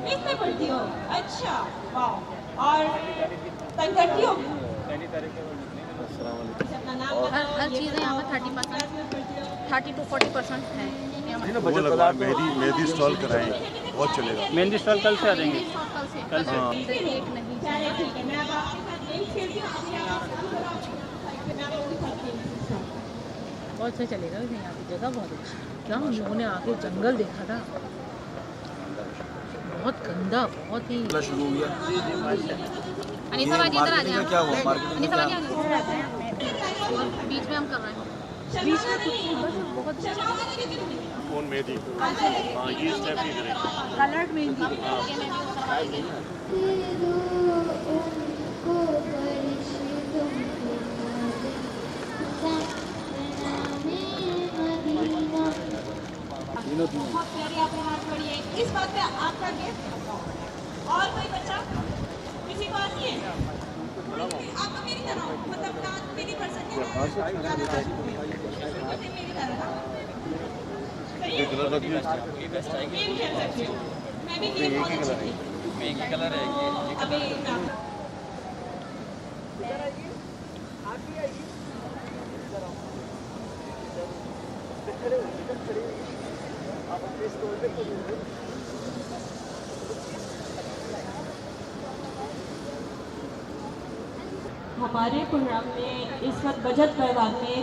किस में पढ़ती हो? अच्छा, वाह। और तंग करती हो? अपना नाम बताओ। हर चीज़ें यहाँ पर 30 to 40% है। मेहंदी स्टॉल कराएं, बहुत चलेगा। मेहंदी स्टॉल कल से आ जाएंगे। कल से हाँ। डेट नहीं चलिए ठीक है, मैं अब आपके साथ गेम खेलती हूँ। अभी आप मैं आपके साथ गेम खेलती हूँ। बहुत अच्छा चलेगा। यहाँ की जगह बहुत अच्छी। क्या हम लोगों ने आके जंगल देखा था, बहुत गंदा, बहुत ही। शुरू हो गया। अनीता बाजी इधर आ जाए। क्या हुआ मार्केटिंग? अनीता बाजी आ जाए। और बीच में हम कर रहे हैं। बीच में कुछ बहुत कौन मेहंदी? हाँ, ये स्टेप नहीं करेंगे। कलर्ड मेहंदी। बहुत प्यारी आपने हाथ बढ़ी है। इस बात पे आपका गेम। और कोई बच्चा? किसी को आती है? आपको मेरी तरह मतलब डांस मेरी पर्सन मेरी तरह सही है? गेम खेल सकती हूँ। मैं भी गेम बहुत अच्छी थी। एक ही कलर है। अभी ना हमारे प्रोग्राम में इस वक्त बजट विभाग में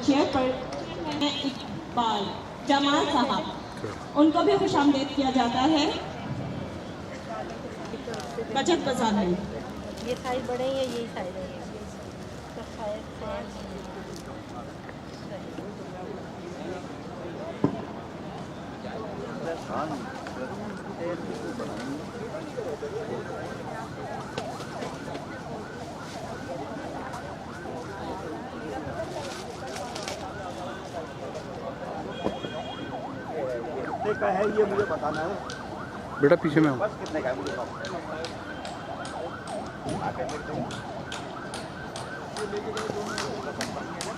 चेयर पर इकबाल जमाल साहब, उनको भी खुशामदीद किया जाता है बजट बाजार में। ये साइड बड़े हैं, यही साइड है। तो शायद कितने का है ये मुझे बताना है। बेटा पीछे में बस कितने का है मुझे बताओ।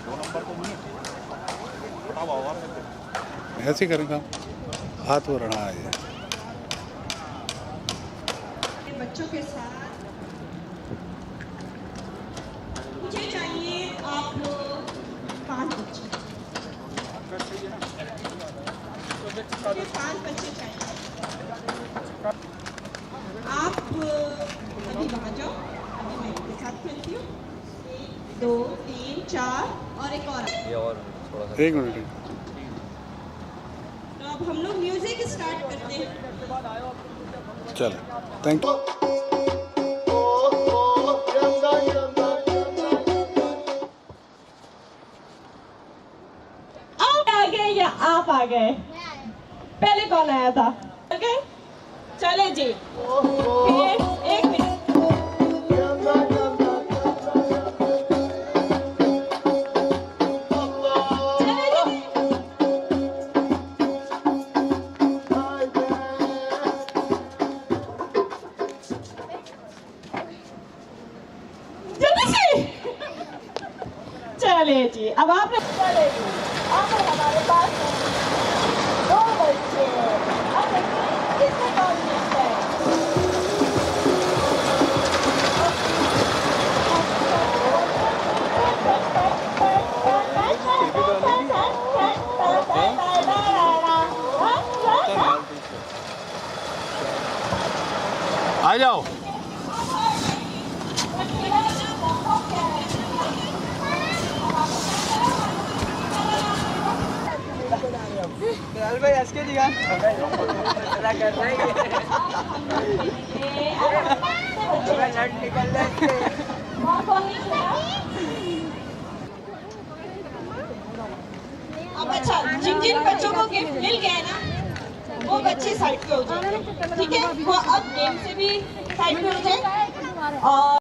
दो नंबर तो नहीं ऐसे करेंगे। हाथ हो रहा है। बच्चों के साथ मुझे चाहिए आप लोग 5 बच्चे। 5 बच्चे चाहिए। आप अभी वहाँ जाओ, अभी मैं इनके साथ खेलती हूँ। 1 2 3 4 और एक और। एक मिनट। तो अब हम लोग म्यूजिक स्टार्ट करते हैं। चलो, थैंक यू। आप आ गए या आप आ गए? पहले कौन आया था? ओके, चले जी। फिर 1 मिनट। चले जी, अब आपने चले जी, अब हमारे पास 2 बच्चे। अब देखिए किसने कौन जीतता है। आ जाओ। भाई हंस के दिखा कर रहे हैं। अब अच्छा, जिन जिन बच्चों को गिफ्ट मिल गया ना, वो बच्चे साइड पे हो जाएंगे, ठीक है? वो अब गेम से भी साइड पे हो जाए। और